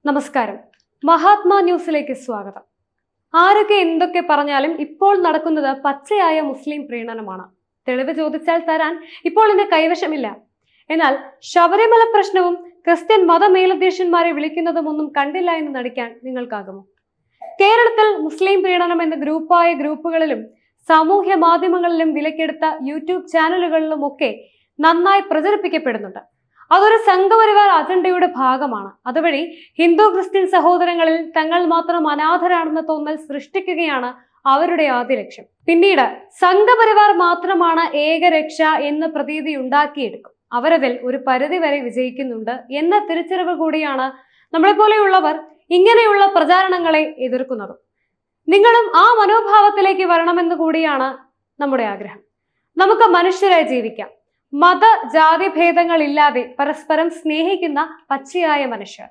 നമസ്കാരം. മഹാത്മാ ന്യൂസിലേക്ക് സ്വാഗതം. ആരൊക്കെ എന്തൊക്കെ പറഞ്ഞാലും ഇപ്പോൾ നടക്കുന്നത് പച്ചയായ മുസ്ലിം പ്രീണനമാണ്. തെളിവ് ചോദിച്ചാൽ തരാൻ ഇപ്പോൾ എന്റെ കൈവശമില്ല. എന്നാൽ ശബരിമല പ്രശ്നവും ക്രിസ്ത്യൻ മതമേലധ്യക്ഷന്മാരെ വിളിക്കുന്നതും ഒന്നും കണ്ടില്ല എന്ന് നടിക്കാൻ നിങ്ങൾക്കാകുമോ? കേരളത്തിൽ മുസ്ലിം പ്രീണനം എന്ന ഗ്രൂപ്പുകളിലും സാമൂഹ്യ മാധ്യമങ്ങളിലും വിലക്കെടുത്ത യൂട്യൂബ് ചാനലുകളിലും ഒക്കെ നന്നായി പ്രചരിപ്പിക്കപ്പെടുന്നുണ്ട്. അതൊരു സംഘപരിവാർ അജണ്ടയുടെ ഭാഗമാണ്. അതുവഴി ഹിന്ദു ക്രിസ്ത്യൻ സഹോദരങ്ങളിൽ തങ്ങൾ മാത്രം അനാഥരാണെന്ന തോന്നൽ സൃഷ്ടിക്കുകയാണ് അവരുടെ ആദ്യ ലക്ഷ്യം. പിന്നീട് സംഘപരിവാർ മാത്രമാണ് ഏകരക്ഷ എന്ന പ്രതീതി ഉണ്ടാക്കിയെടുക്കും. അവരതിൽ ഒരു പരിധി വരെ വിജയിക്കുന്നുണ്ട് എന്ന തിരിച്ചറിവ് കൂടിയാണ് നമ്മളെ പോലെയുള്ളവർ ഇങ്ങനെയുള്ള പ്രചാരണങ്ങളെ എതിർക്കുന്നത്. നിങ്ങളും ആ മനോഭാവത്തിലേക്ക് വരണമെന്ന് കൂടിയാണ് നമ്മുടെ ആഗ്രഹം. നമുക്ക് മനുഷ്യരായി ജീവിക്കാം. മത ജാതി ഭേദങ്ങളില്ലാതെ പരസ്പരം സ്നേഹിക്കുന്ന പച്ചയായ മനുഷ്യർ.